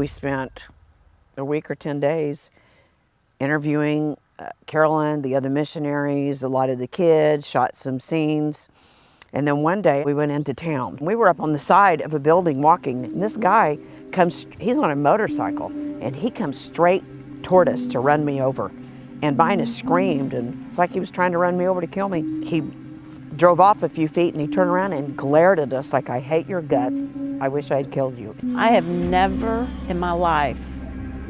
we spent a week or 10 days interviewing Carolyn, the other missionaries, a lot of the kids, shot some scenes. And then one day we went into town. We were up on the side of a building walking, and this guy comes, he's on a motorcycle, and he comes straight toward us to run me over. And Bina screamed, and it's like he was trying to run me over to kill me. He drove off a few feet and he turned around and glared at us like, "I hate your guts. I wish I'd killed you." I have never in my life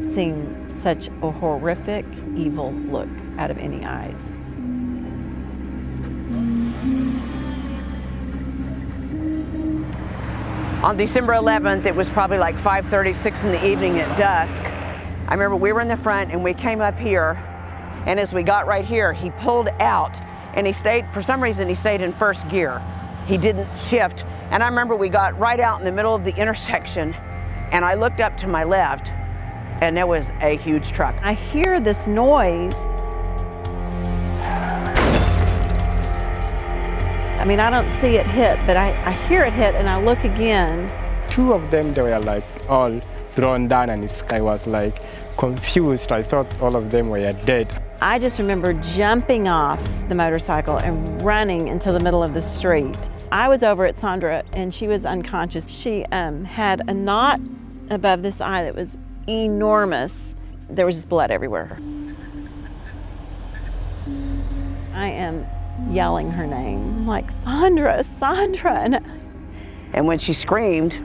seen such a horrific, evil look out of any eyes. On December 11th, it was probably like 5:36 in the evening at dusk. I remember we were in the front and we came up here, and as we got right here, he pulled out and he stayed, for some reason, he stayed in first gear. He didn't shift. And I remember we got right out in the middle of the intersection, and I looked up to my left, and there was a huge truck. I hear this noise. I mean, I don't see it hit, but I hear it hit, and I look again. Two of them, they were like all thrown down, and I was like confused. I thought all of them were dead. I just remember jumping off the motorcycle and running into the middle of the street. I was over at Sandra, and she was unconscious. She had a knot above this eye that was enormous. There was just blood everywhere. I am yelling her name, like, "Sandra, Sandra." And when she screamed,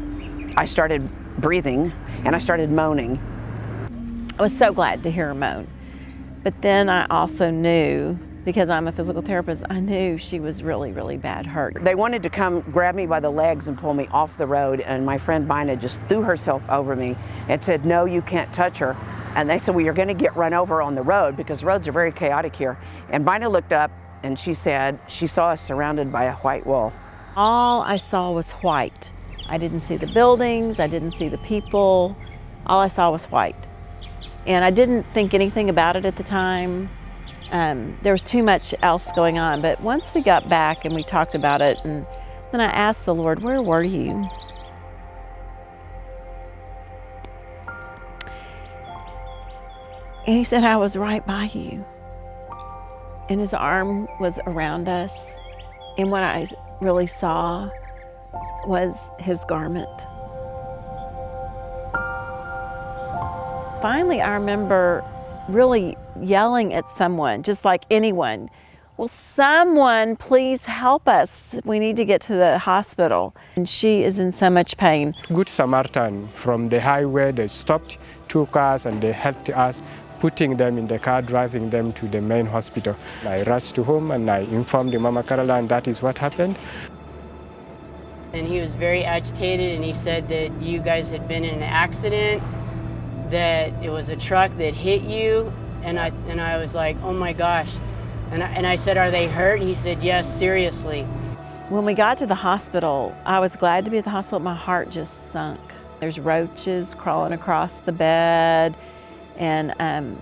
I started breathing and I started moaning. I was so glad to hear her moan. But then I also knew, because I'm a physical therapist, I knew she was really, really bad hurt. They wanted to come grab me by the legs and pull me off the road, and my friend Bina just threw herself over me and said, "No, you can't touch her." And they said, "Well, you're gonna get run over on the road," because roads are very chaotic here. And Bina looked up and she said she saw us surrounded by a white wall. All I saw was white. I didn't see the buildings, I didn't see the people. All I saw was white. And I didn't think anything about it at the time. There was too much else going on, but once we got back and we talked about it, and then I asked the Lord, "Where were you?" And he said, "I was right by you." And his arm was around us, and what I really saw was his garment. Finally, I remember really yelling at someone, just like anyone, "Will someone please help us? We need to get to the hospital." And she is in so much pain. Good Samaritan from the highway, they stopped two cars and they helped us, putting them in the car, driving them to the main hospital. I rushed to home and I informed the Mama Caroline that is what happened. And he was very agitated, and he said that you guys had been in an accident, that it was a truck that hit you, and I was like, "Oh my gosh." And I said, "Are they hurt?" And he said, "Yes, seriously." When we got to the hospital, I was glad to be at the hospital. My heart just sunk. There's roaches crawling across the bed, and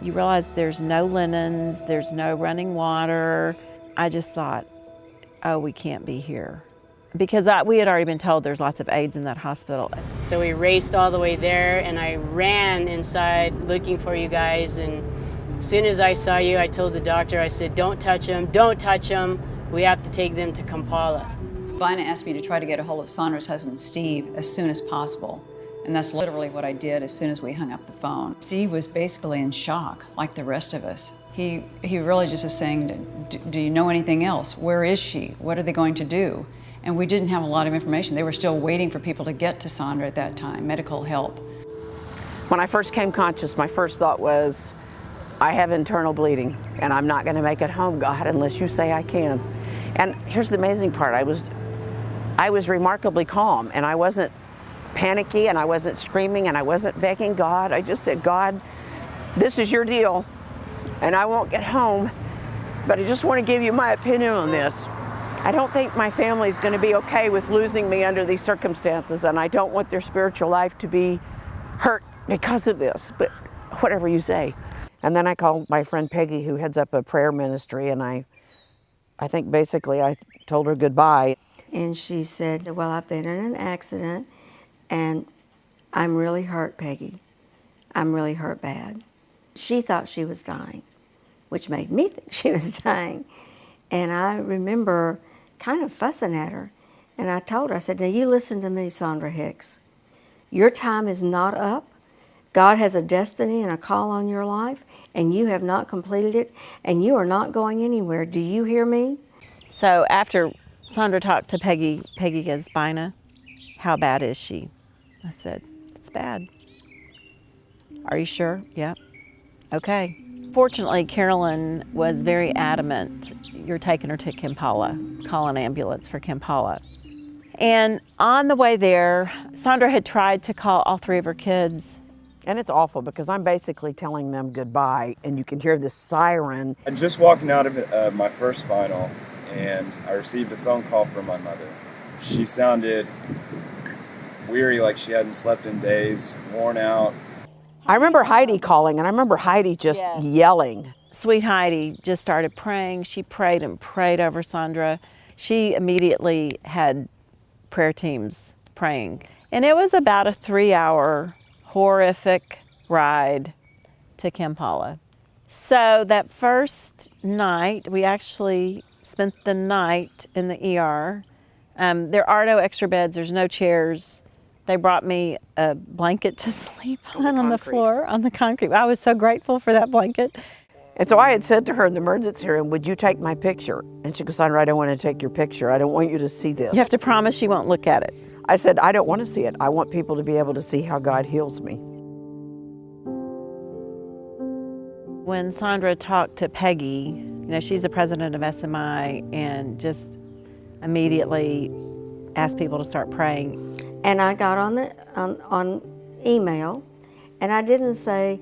you realize there's no linens, there's no running water. I just thought, oh, we can't be here. Because we had already been told there's lots of AIDS in that hospital. So we raced all the way there, and I ran inside looking for you guys, and as soon as I saw you, I told the doctor, I said, "Don't touch him, don't touch him. We have to take them to Kampala." Bina asked me to try to get a hold of Sandra's husband, Steve, as soon as possible. And that's literally what I did as soon as we hung up the phone. Steve was basically in shock, like the rest of us. He really just was saying, do you know anything else? Where is she? What are they going to do? And we didn't have a lot of information. They were still waiting for people to get to Sandra at that time, medical help. When I first came conscious, my first thought was, I have internal bleeding, and I'm not gonna make it home, God, unless you say I can. And here's the amazing part, I was remarkably calm, and I wasn't panicky, and I wasn't screaming, and I wasn't begging God. I just said, "God, this is your deal, and I won't get home, but I just want to give you my opinion on this. I don't think my family's going to be okay with losing me under these circumstances, and I don't want their spiritual life to be hurt because of this, but whatever you say." And then I called my friend Peggy, who heads up a prayer ministry, and I think basically I told her goodbye. And she said, "Well, I've been in an accident, and I'm really hurt, Peggy. I'm really hurt bad. She thought she was dying, which made me think she was dying. And I remember kind of fussing at her. And I told her, I said, now you listen to me, Sandra Hicks. Your time is not up. God has a destiny and a call on your life, and you have not completed it, and you are not going anywhere. Do you hear me? So after Sandra talked to Peggy goes, Bina, how bad is she? I said, it's bad. Are you sure? Yeah. Okay. Fortunately, Carolyn was very adamant, you're taking her to Kampala, call an ambulance for Kampala. And on the way there, Sandra had tried to call all 3 of her kids. And it's awful because I'm basically telling them goodbye, and you can hear this siren. I'm just walking out of my first final, and I received a phone call from my mother. She sounded weary, like she hadn't slept in days, worn out. I remember Heidi calling, and I remember Heidi just yelling. Sweet Heidi just started praying. She prayed and prayed over Sandra. She immediately had prayer teams praying. And it was about a 3-hour horrific ride to Kampala. So that first night, we actually spent the night in the ER. There are no extra beds, there's no chairs. They brought me a blanket to sleep on the floor, on the concrete. I was so grateful for that blanket. And so I had said to her in the emergency room, would you take my picture? And she goes, Sandra, I don't want to take your picture. I don't want you to see this. You have to promise you won't look at it. I said, I don't want to see it. I want people to be able to see how God heals me. When Sandra talked to Peggy, you know, she's the president of SMI, and just immediately asked people to start praying. And I got on email, and I didn't say,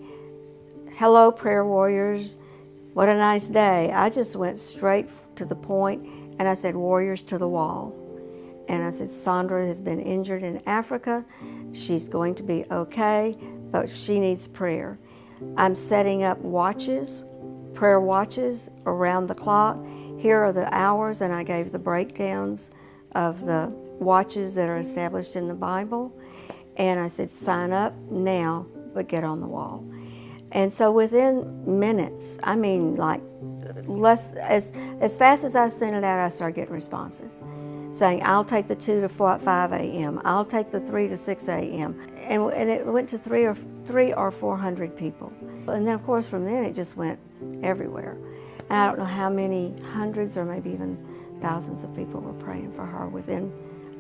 hello, prayer warriors, what a nice day. I just went straight to the point, and I said, warriors to the wall. And I said, Sandra has been injured in Africa. She's going to be okay, but she needs prayer. I'm setting up watches, prayer watches around the clock. Here are the hours, and I gave the breakdowns of the watches that are established in the Bible. And I said, sign up now, but get on the wall. And so within minutes, I mean like as fast as I sent it out, I started getting responses saying, I'll take the 2 to 5 a.m., I'll take the 3 to 6 a.m. And it went to 300 or 400 people. And then of course from then it just went everywhere. And I don't know how many hundreds or maybe even thousands of people were praying for her within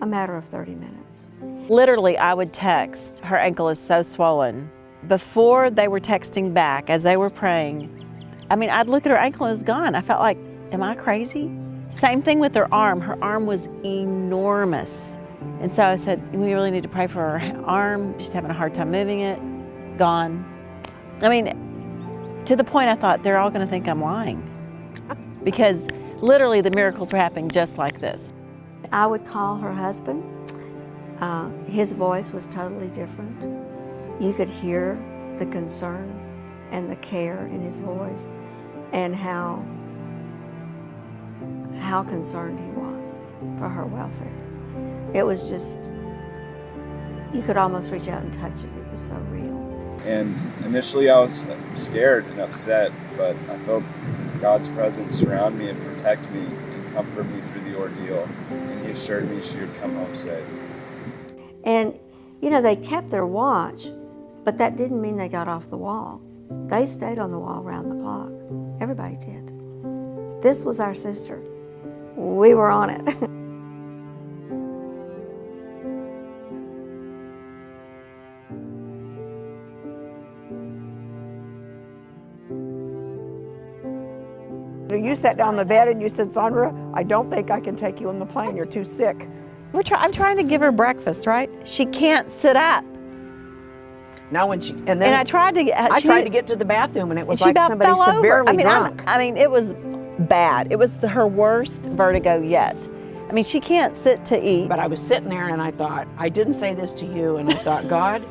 a matter of 30 minutes. Literally, I would text, her ankle is so swollen. Before they were texting back, as they were praying, I mean, I'd look at her ankle and it was gone. I felt like, am I crazy? Same thing with her arm. Her arm was enormous. And so I said, we really need to pray for her arm. She's having a hard time moving it. Gone. I mean, to the point I thought, they're all gonna think I'm lying. Because literally the miracles were happening just like this. I would call her husband. His voice was totally different. You could hear the concern and the care in his voice and how concerned he was for her welfare. It was just, you could almost reach out and touch it. It was so real. And initially I was scared and upset, but I felt God's presence surround me and protect me and comfort me through the ordeal. And he assured me she would come home safe. And, you know, they kept their watch, but that didn't mean they got off the wall. They stayed on the wall around the clock. Everybody did. This was our sister. We were on it. You sat down on the bed and you said, Sandra, I don't think I can take you on the plane. You're too sick. I'm trying to give her breakfast, right? She can't sit up. Now when she and I tried to get to the bathroom and it was she like about somebody fell over. severely drunk. I mean, it was bad. It was her worst vertigo yet. I mean, she can't sit to eat. But I was sitting there and I thought, I didn't say this to you, and I thought, God,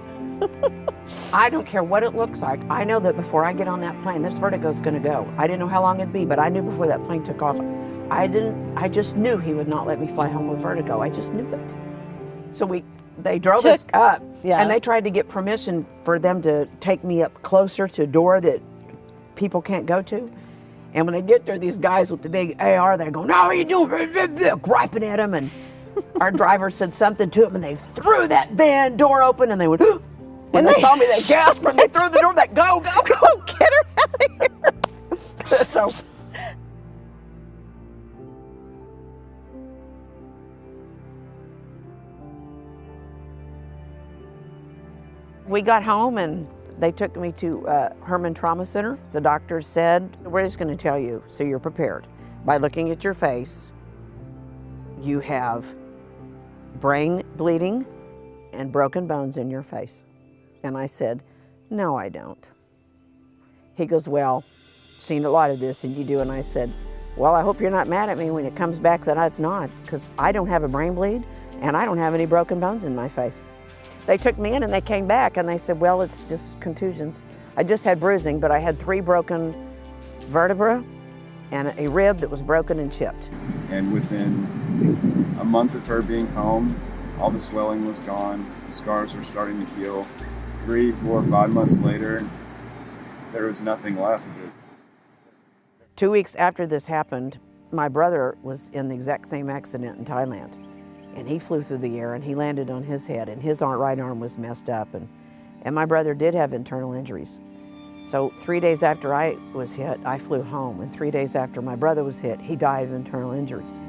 I don't care what it looks like. I know that before I get on that plane, this vertigo's gonna go. I didn't know how long it'd be, but I knew before that plane took off. I just knew he would not let me fly home with vertigo. I just knew it. So we They drove us up, yeah. and they tried to get permission for them to take me up closer to a door that people can't go to. And when they get there, these guys with the big AR, they go, "No, what are you doing?" Griping at them, and our driver said something to them, and they threw that van door open, and they went, when they saw me, they gasped, and they threw the door, that go, get her out of here. So. We got home and they took me to Herman Trauma Center. The doctors said, "We're just going to tell you so you're prepared. By looking at your face, you have brain bleeding and broken bones in your face." And I said, "No, I don't." He goes, "Well, seen a lot of this and you do." And I said, "Well, I hope you're not mad at me when it comes back that it's not, because I don't have a brain bleed and I don't have any broken bones in my face." They took me in and they came back and they said, "Well, it's just contusions." I just had bruising, but I had 3 broken vertebrae and a rib that was broken and chipped. And within a month of her being home, all the swelling was gone, the scars were starting to heal. 3, 4, 5 months later, there was nothing left of it. 2 weeks after this happened, my brother was in the exact same accident in Thailand. And he flew through the air and he landed on his head, and his right arm was messed up. And my brother did have internal injuries. So 3 days after I was hit, I flew home. And 3 days after my brother was hit, he died of internal injuries.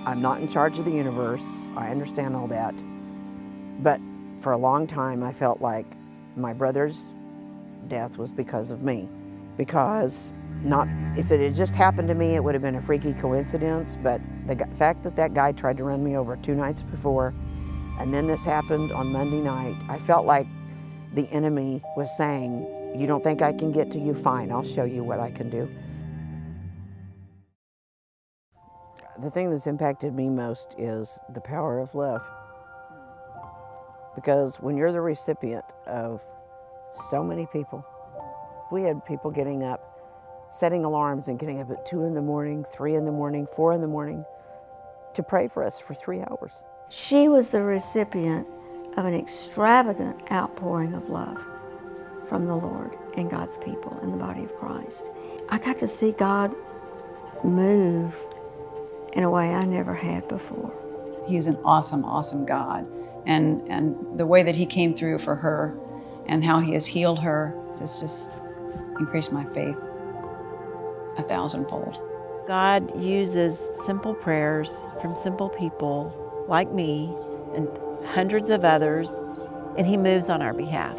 I'm not in charge of the universe. I understand all that. But for a long time, I felt like my brother's death was because of me. Because if it had just happened to me, it would have been a freaky coincidence, but the fact that that guy tried to run me over 2 nights before, and then this happened on Monday night, I felt like the enemy was saying, "You don't think I can get to you? Fine, I'll show you what I can do." The thing that's impacted me most is the power of love. Because when you're the recipient of so many people, we had people getting up, setting alarms and getting up at 2 in the morning, 3 in the morning, 4 in the morning to pray for us for 3 hours. She was the recipient of an extravagant outpouring of love from the Lord and God's people in the body of Christ. I got to see God move in a way I never had before. He is an awesome, awesome God. And the way that he came through for her and how he has healed her has just increased my faith 1,000-fold. God uses simple prayers from simple people like me and hundreds of others, and he moves on our behalf.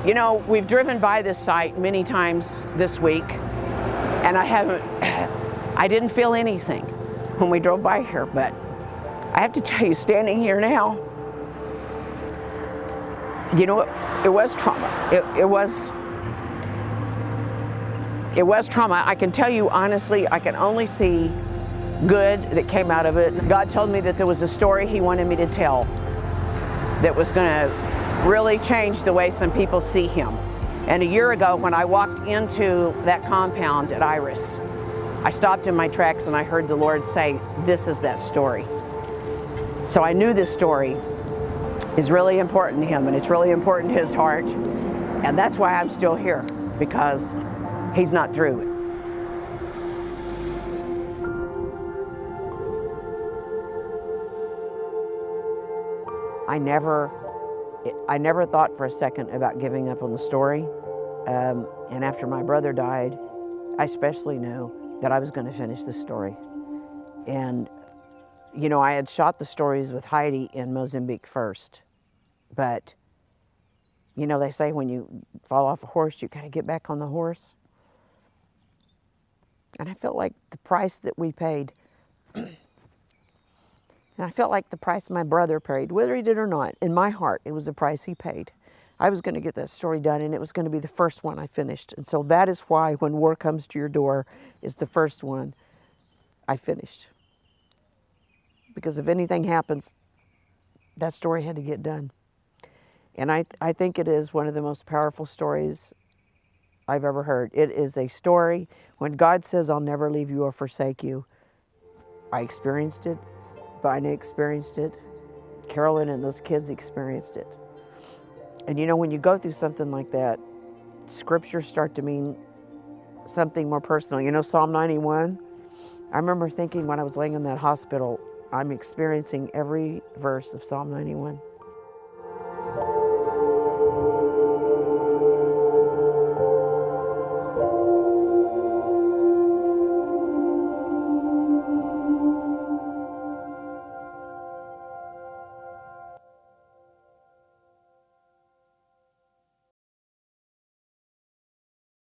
You know, we've driven by this site many times this week, and I didn't feel anything when we drove by here, but I have to tell you, standing here now, you know, it was trauma. It was trauma. I can tell you honestly, I can only see good that came out of it. God told me that there was a story he wanted me to tell that was going to really change the way some people see him. And a year ago, when I walked into that compound at Iris, I stopped in my tracks and I heard the Lord say, "This is that story." So I knew this story is really important to him, and it's really important to his heart. And that's why I'm still here, because he's not through. I never thought for a second about giving up on the story. And after my brother died, I especially knew that I was going to finish the story. And, you know, I had shot the stories with Heidi in Mozambique first. But, you know, they say when you fall off a horse, you got to get back on the horse. And I felt like the price that we paid, and I felt like the price my brother paid, whether he did or not, in my heart, it was the price he paid. I was going to get that story done, and it was going to be the first one I finished. And so that is why When War Comes to Your Door is the first one I finished. Because if anything happens, that story had to get done. And I think it is one of the most powerful stories I've ever heard. It is a story. When God says, I'll never leave you or forsake you, I experienced it. Vina experienced it. Carolyn and those kids experienced it. And you know, when you go through something like that, scriptures start to mean something more personal. You know, Psalm 91, I remember thinking when I was laying in that hospital, I'm experiencing every verse of Psalm 91.